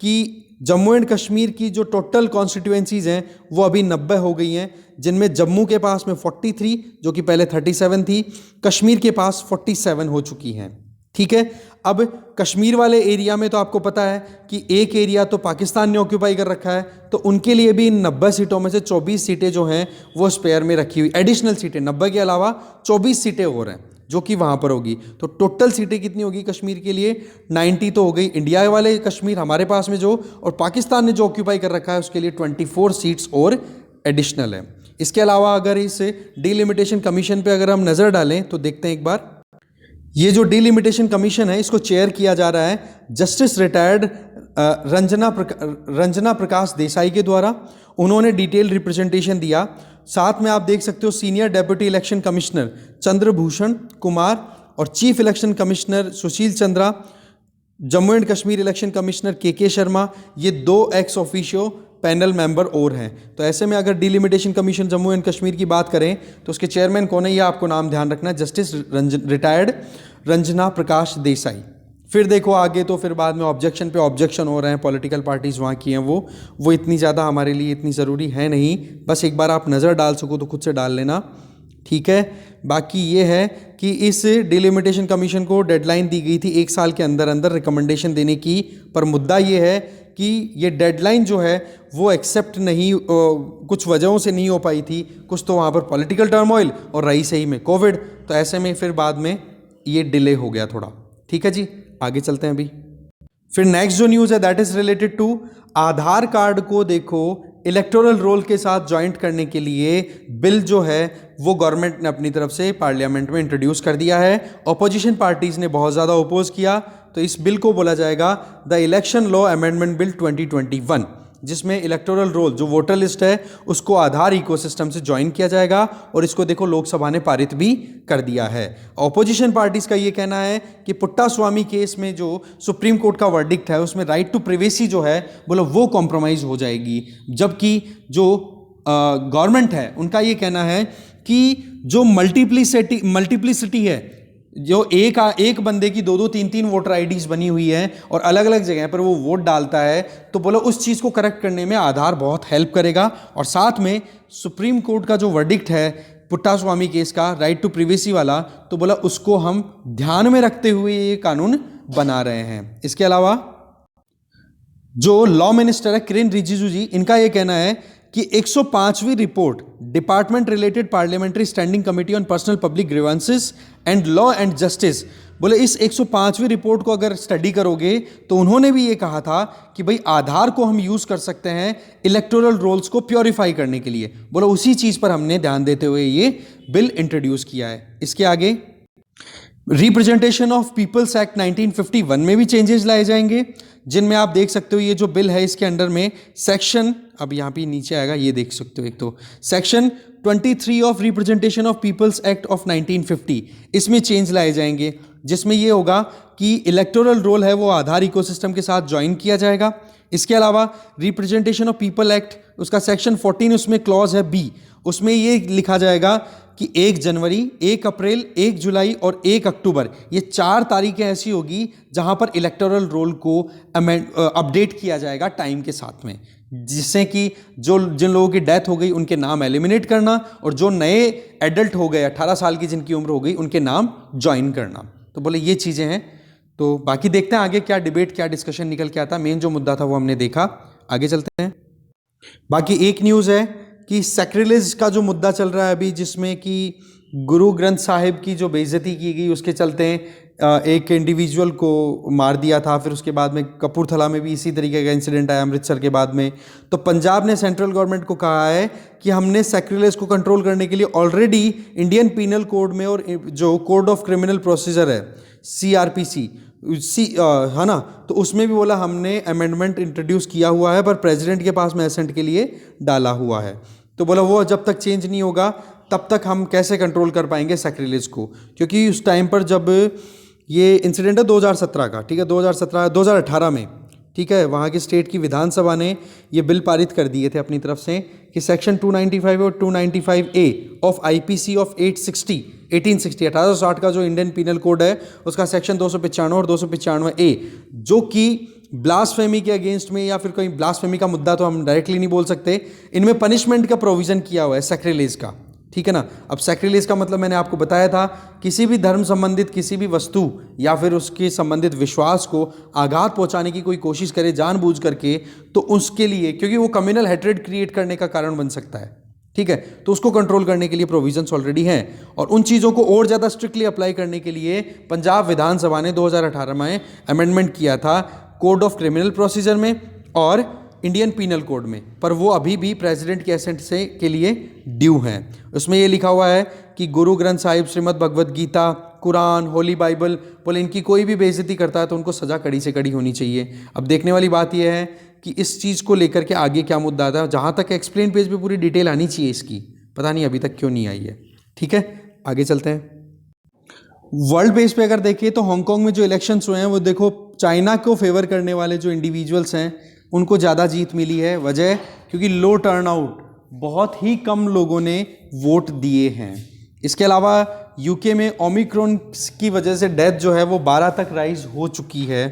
कि जम्मू एंड कश्मीर की जो टोटल कॉन्स्टिट्यूएंसीज हैं वो अभी 90 हो गई हैं, जिनमें जम्मू के पास में 43 जो कि पहले 37 थी, कश्मीर के पास 47 हो चुकी हैं। ठीक है, अब कश्मीर वाले एरिया में तो आपको पता है कि एक एरिया तो पाकिस्तान ने ऑक्यूपाई कर रखा है, तो उनके लिए भी 90 सीटों में से 24 सीटें जो हैं वो स्पेयर में रखी हुई, एडिशनल सीटें 90 के अलावा 24 सीटें और हैं जो कि वहाँ पर होगी। तो टोटल सीटें कितनी होगी कश्मीर के लिए? 90 तो हो गई। इंडिया वाले कश्मीर हमारे पास में जो, और पाकिस्तान ने जो ऑक्यूपाई कर रखा है उसके लिए 24 सीट्स और एडिशनल है। इसके अलावा अगर इस डिलिमिटेशन कमीशन पे अगर हम नज़र डालें तो देखते हैं एक बार, ये जो डिलिमिटेशन कमीशन है इसको चेयर किया जा रहा है जस्टिस रिटायर्ड रंजना प्रकाश देसाई के द्वारा। उन्होंने डिटेल रिप्रेजेंटेशन दिया। साथ में आप देख सकते हो senior deputy election commissioner Chandrabhushan Kumar और chief election commissioner Sushil Chandra, Jammu and Kashmir election commissioner K Sharma, ये 2 एक्स ऑफिशियो पैनल मेंबर और हैं। तो ऐसे में अगर delimitation commission Jammu and Kashmir की बात करें तो उसके चेयरमैन कौन है, ये आपको नाम ध्यान रखना है, जस्टिस रिटायर्ड रंजना प्रकाश देसाई। फिर देखो आगे तो फिर बाद में ऑब्जेक्शन पे ऑब्जेक्शन हो रहे हैं, पॉलिटिकल पार्टीज़ वहाँ की हैं, वो इतनी ज़्यादा हमारे लिए इतनी ज़रूरी है नहीं, बस एक बार आप नज़र डाल सको तो खुद से डाल लेना, ठीक है। बाकी ये है कि इस डिलिमिटेशन कमीशन को डेडलाइन दी गई थी 1 साल के अंदर अंदर रिकमेंडेशन देने की, पर मुद्दा ये है कि ये डेडलाइन जो है वो एक्सेप्ट नहीं, कुछ वजहों से नहीं हो पाई थी, कुछ तो वहाँ पर पॉलिटिकल टर्मोइल और रही सही में कोविड, तो ऐसे में फिर बाद में ये डिले हो गया थोड़ा, ठीक है जी। आगे चलते हैं अभी। फिर नेक्स्ट जो न्यूज़ है that is related to Aadhaar card को देखो इलेक्टोरल रोल के साथ ज्वाइंट करने के लिए बिल जो है वो गवर्नमेंट ने अपनी तरफ से पार्लियामेंट में इंट्रोड्यूस कर दिया है। ऑपोजिशन पार्टीज़ ने बहुत ज़्यादा ओपोज किया, तो इस बिल को बोला जाएगा the election law amendment bill 2021, जिसमें इलेक्टोरल रोल जो वोटर लिस्ट है उसको आधार इकोसिस्टम से ज्वाइन किया जाएगा, और इसको देखो लोकसभा ने पारित भी कर दिया है। ऑपोजिशन पार्टीज का ये कहना है कि पुट्टा स्वामी केस में जो सुप्रीम कोर्ट का वर्डिक्ट है उसमें राइट टू प्राइवेसी जो है बोलो वो कॉम्प्रोमाइज हो जाएगी, जबकि जो गवर्नमेंट है उनका ये कहना है कि जो मल्टीप्लिसिटी है, जो एक बंदे की 2-2 3-3 वोटर आईडीज बनी हुई है और अलग अलग जगह पर वो वोट डालता है, तो बोला उस चीज़ को करेक्ट करने में आधार बहुत हेल्प करेगा। और साथ में सुप्रीम कोर्ट का जो वर्डिक्ट है पुट्टा स्वामी केस का राइट टू प्राइवेसी वाला, तो बोला उसको हम ध्यान में रखते हुए ये कानून बना रहे हैं। इसके अलावा जो लॉ मिनिस्टर है किरेन रिजिजू जी, इनका ये कहना है कि 105वीं report department related parliamentary standing committee on personnel public grievances and law and justice, बोले इस 105वीं रिपोर्ट को अगर स्टडी करोगे तो उन्होंने भी ये कहा था कि भाई आधार को हम यूज़ कर सकते हैं इलेक्टोरल रोल्स को प्योरीफाई करने के लिए, बोले उसी चीज़ पर हमने ध्यान देते हुए ये बिल इंट्रोड्यूस किया है। इसके आगे रिप्रेजेंटेशन ऑफ पीपल्स एक्ट 1951 में भी चेंजेस लाए जाएंगे, जिनमें आप देख सकते हो ये जो बिल है इसके अंडर में सेक्शन, अब यहाँ पे नीचे आएगा ये देख सकते हो, एक तो section 23 of representation of peoples act of 1950, इसमें चेंज लाए जाएंगे, जिसमें ये होगा कि इलेक्टोरल रोल है वो आधार इकोसिस्टम के साथ ज्वाइन किया जाएगा। इसके अलावा रिप्रेजेंटेशन ऑफ पीपल एक्ट उसका सेक्शन 14 उसमें क्लॉज है बी, उसमें ये लिखा जाएगा कि 1 जनवरी, 1 अप्रैल, 1 जुलाई और 1 अक्टूबर ये 4 तारीखें ऐसी होगी जहां पर इलेक्टोरल रोल को अपडेट किया जाएगा टाइम के साथ में, जिससे कि जिन लोगों की डेथ हो गई उनके नाम एलिमिनेट करना और जो नए एडल्ट हो गए 18 साल की जिनकी उम्र हो गई उनके नाम ज्वाइन करना। तो बोले ये चीज़ें हैं, तो बाकी देखते हैं आगे क्या डिबेट क्या डिस्कशन निकल के आता। मेन जो मुद्दा था वो हमने देखा, आगे चलते हैं। बाकी एक न्यूज़ है कि सैक्रिलेज का जो मुद्दा चल रहा है अभी, जिसमें कि गुरु ग्रंथ साहिब की जो बेइज्जती की गई उसके चलते एक इंडिविजुअल को मार दिया था, फिर उसके बाद में कपूरथला में भी इसी तरीके का इंसिडेंट आया अमृतसर के बाद में। तो पंजाब ने सेंट्रल गवर्नमेंट को कहा है कि हमने सैक्रिलेज को कंट्रोल करने के लिए ऑलरेडी इंडियन पीनल कोड में और जो कोड ऑफ क्रिमिनल प्रोसीजर है CRPC है ना, तो उसमें भी बोला हमने अमेंडमेंट इंट्रोड्यूस किया हुआ है, पर प्रेसिडेंट के पास में असेंट के लिए डाला हुआ है। तो बोला वो जब तक चेंज नहीं होगा तब तक हम कैसे कंट्रोल कर पाएंगे सैक्रिलेज को, क्योंकि उस टाइम पर जब ये इंसिडेंट है 2017 का, ठीक है 2018 में, ठीक है, वहाँ की स्टेट की विधानसभा ने ये बिल पारित कर दिए थे अपनी तरफ से कि सेक्शन 295 और 295A ऑफ IPC ऑफ 1860 का जो इंडियन पीनल कोड है उसका सेक्शन 295 और 295A, जो कि ब्लास्फेमी के अगेंस्ट में या फिर कोई ब्लास्फेमी का मुद्दा तो हम डायरेक्टली नहीं बोल सकते, इनमें पनिशमेंट का प्रोविज़न किया हुआ है सैक्रिलेज का, ठीक है ना। अब सैक्रिलेज का मतलब मैंने आपको बताया था किसी भी धर्म संबंधित किसी भी वस्तु या फिर उसके संबंधित विश्वास को आघात पहुंचाने की कोई कोशिश करे जानबूझ करके, तो उसके लिए, क्योंकि वो कम्युनल हेट्रेड क्रिएट करने का कारण बन सकता है, ठीक है, तो उसको कंट्रोल करने के लिए प्रोविजंस ऑलरेडी हैं। और उन चीज़ों को और ज़्यादा स्ट्रिक्टली अप्लाई करने के लिए पंजाब विधानसभा ने 2018 में अमेंडमेंट किया था कोड ऑफ क्रिमिनल प्रोसीजर में और इंडियन पीनल कोड में, पर वो अभी भी प्रेसिडेंट के एसेंट से के लिए ड्यू हैं। उसमें ये लिखा हुआ है कि गुरु ग्रंथ साहिब, श्रीमद् भगवद गीता, कुरान, होली बाइबल, बोले इनकी कोई भी बेइज्जती करता है तो उनको सज़ा कड़ी से कड़ी होनी चाहिए। अब देखने वाली बात यह है कि इस चीज़ को लेकर के आगे क्या मुद्दा आता है, जहाँ तक एक्सप्लेन पेज पे पूरी डिटेल आनी चाहिए इसकी, पता नहीं अभी तक क्यों नहीं आई है, ठीक है, आगे चलते हैं। वर्ल्ड बेस पे अगर देखिए तो हांगकांग में जो इलेक्शंस हुए हैं वो देखो चाइना को फेवर करने वाले जो इंडिविजुअल्स हैं उनको ज़्यादा जीत मिली है। वजह क्योंकि लो टर्नआउट, बहुत ही कम लोगों ने वोट दिए हैं। इसके अलावा यूके में ओमिक्रॉन की वजह से डेथ जो है वो 12 तक राइज हो चुकी है।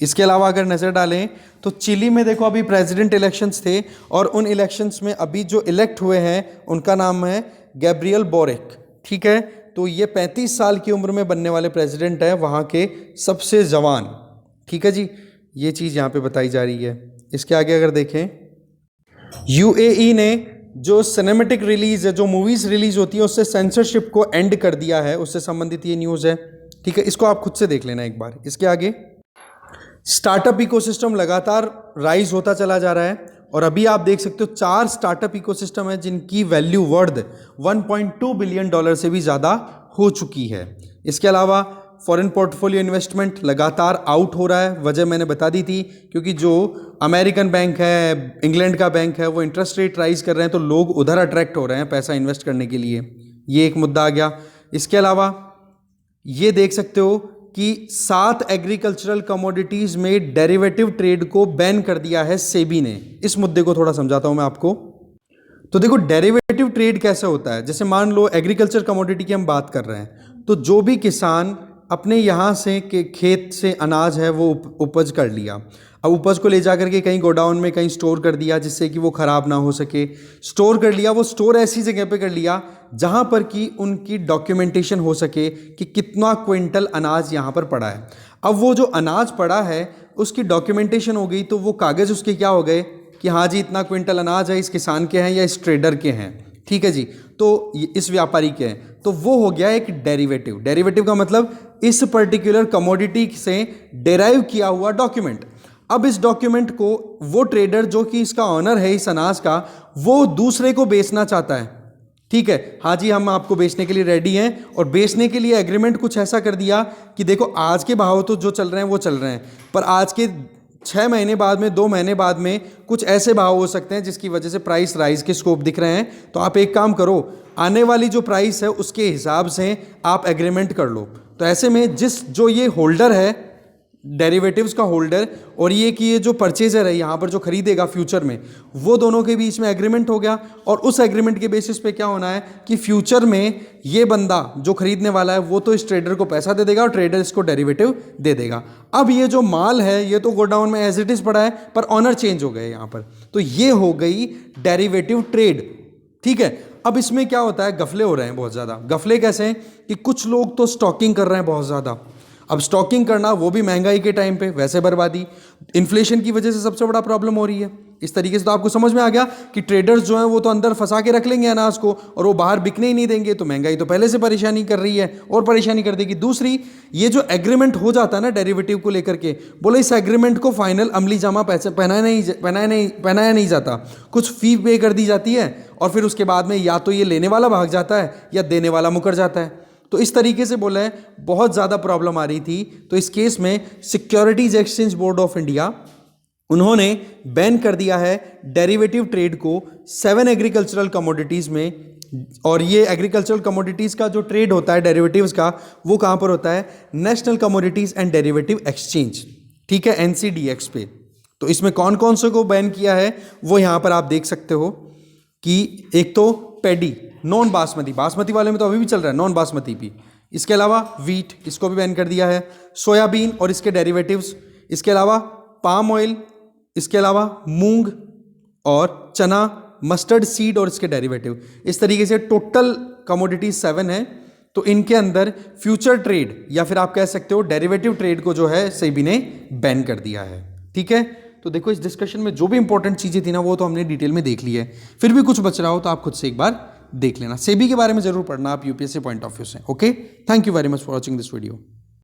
इसके अलावा अगर नज़र डालें तो चिली में देखो अभी प्रेसिडेंट इलेक्शंस थे और उन इलेक्शंस में अभी जो इलेक्ट हुए हैं उनका नाम है गैब्रियल बोरिक, ठीक है। तो ये 35 साल की उम्र में बनने वाले प्रेसिडेंट है, वहाँ के सबसे जवान, ठीक है जी। ये चीज़ यहाँ पे बताई जा रही है। इसके आगे अगर देखें, यूएई ने जो सिनेमेटिक रिलीज है, जो मूवीज रिलीज होती है, उससे सेंसरशिप को एंड कर दिया है, उससे संबंधित ये न्यूज़ है, ठीक है। इसको आप खुद से देख लेना एक बार। इसके आगे स्टार्टअप इकोसिस्टम लगातार राइज होता चला जा रहा है और अभी आप देख सकते हो 4 स्टार्टअप इकोसिस्टम है जिनकी वैल्यू वर्थ $1.2 बिलियन से भी ज़्यादा हो चुकी है। इसके अलावा फॉरेन पोर्टफोलियो इन्वेस्टमेंट लगातार आउट हो रहा है। वजह मैंने बता दी थी, क्योंकि जो अमेरिकन बैंक है, इंग्लैंड का बैंक है, वो इंटरेस्ट रेट राइज कर रहे हैं तो लोग उधर अट्रैक्ट हो रहे हैं पैसा इन्वेस्ट करने के लिए। ये एक मुद्दा आ गया। इसके अलावा ये देख सकते हो कि 7 एग्रीकल्चरल कमोडिटीज में डेरिवेटिव ट्रेड को बैन कर दिया है सेबी ने। इस मुद्दे को थोड़ा समझाता हूं मैं आपको। तो देखो डेरिवेटिव ट्रेड कैसे होता है। जैसे मान लो एग्रीकल्चर कमोडिटी की हम बात कर रहे हैं, तो जो भी किसान अपने यहाँ से के खेत से अनाज है वो उपज कर लिया, अब उपज को ले जा करके कहीं गोडाउन में कहीं स्टोर कर दिया जिससे कि वो ख़राब ना हो सके। स्टोर कर लिया, वो स्टोर ऐसी जगह पे कर लिया जहाँ पर कि उनकी डॉक्यूमेंटेशन हो सके कि कितना क्विंटल अनाज यहाँ पर पड़ा है। अब वो जो अनाज पड़ा है उसकी डॉक्यूमेंटेशन हो गई, तो वो कागज़ उसके क्या हो गए कि हाँ जी इतना क्विंटल अनाज है, इस किसान के हैं या इस ट्रेडर के हैं, ठीक है जी, तो इस व्यापारी के हैं। तो वो हो गया एक डेरिवेटिव। डेरिवेटिव का मतलब इस पर्टिकुलर कमोडिटी से डेराइव किया हुआ डॉक्यूमेंट। अब इस डॉक्यूमेंट को वो ट्रेडर जो कि इसका ऑनर है इस अनाज का, वो दूसरे को बेचना चाहता है, ठीक है। हाँ जी हम आपको बेचने के लिए रेडी हैं, और बेचने के लिए एग्रीमेंट कुछ ऐसा कर दिया कि देखो आज के भाव तो जो चल रहे हैं वो चल रहे हैं, पर आज के 6 महीने बाद में, 2 महीने बाद में कुछ ऐसे भाव हो सकते हैं जिसकी वजह से प्राइस राइज के स्कोप दिख रहे हैं। तो आप एक काम करो, आने वाली जो प्राइस है उसके हिसाब से आप एग्रीमेंट कर लो। तो ऐसे में जो ये होल्डर है डेरिवेटिव्स का होल्डर, और ये कि ये जो परचेजर है यहाँ पर जो खरीदेगा फ्यूचर में, वो दोनों के बीच में एग्रीमेंट हो गया। और उस एग्रीमेंट के बेसिस पे क्या होना है कि फ्यूचर में ये बंदा जो खरीदने वाला है वो तो इस ट्रेडर को पैसा दे देगा और ट्रेडर इसको डेरिवेटिव दे देगा। अब ये जो माल है ये तो गोडाउन में एज इट इज पड़ा है, पर ऑनर चेंज हो गए यहाँ पर, तो ये हो गई डेरिवेटिव ट्रेड, ठीक है। अब इसमें क्या होता है, गफले हो रहे हैं बहुत ज़्यादा। गफले कैसे हैं कि कुछ लोग तो स्टॉकिंग कर रहे हैं बहुत ज़्यादा। अब स्टॉकिंग करना वो भी महंगाई के टाइम पे, वैसे बर्बादी, इन्फ्लेशन की वजह से सबसे बड़ा प्रॉब्लम हो रही है। इस तरीके से तो आपको समझ में आ गया कि ट्रेडर्स जो हैं वो तो अंदर फंसा के रख लेंगे अनाज को और वो बाहर बिकने ही नहीं देंगे, तो महंगाई तो पहले से परेशानी कर रही है और परेशानी कर देगी। दूसरी, ये जो एग्रीमेंट हो जाता है ना डेरिवेटिव को लेकर के, बोले इस एग्रीमेंट को फाइनल अमली जामा पैसे पहनाया नहीं जाता, कुछ फी पे कर दी जाती है और फिर उसके बाद में या तो ये लेने वाला भाग जाता है या देने वाला मुकर जाता है। तो इस तरीके से बोले बहुत ज़्यादा प्रॉब्लम आ रही थी। तो इस केस में securities exchange board of India, उन्होंने बैन कर दिया है डेरिवेटिव ट्रेड को 7 एग्रीकल्चरल कमोडिटीज़ में। और ये एग्रीकल्चरल कमोडिटीज़ का जो ट्रेड होता है डेरिवेटिव्स का, वो कहाँ पर होता है, national commodities and derivative exchange, ठीक है, NCDEX पे। तो इसमें कौन कौन से को बैन किया है वो यहाँ पर आप देख सकते हो कि एक तो पैडी, नॉन बासमती, बासमती वाले में तो अभी भी चल रहा है, नॉन बासमती भी। इसके अलावा वीट, इसको भी बैन कर दिया है। सोयाबीन और इसके डेरिवेटिव्स, इसके अलावा पाम ऑयल, इसके अलावा मूंग और चना, मस्टर्ड सीड और इसके डेरिवेटिव। इस तरीके से टोटल कमोडिटी 7 है। तो इनके अंदर फ्यूचर ट्रेड या फिर आप कह सकते हो डेरिवेटिव ट्रेड को जो है सेबी ने बैन कर दिया है, ठीक है। तो देखो इस डिस्कशन में जो भी इंपॉर्टेंट चीज़ें थी ना वो तो हमने डिटेल में देख ली है। फिर भी कुछ बच रहा हो तो आप खुद से एक बार देख लेना। सेबी के बारे में जरूर पढ़ना आप यूपीएससी पॉइंट ऑफ व्यू से। Okay, thank you very much for watching this video.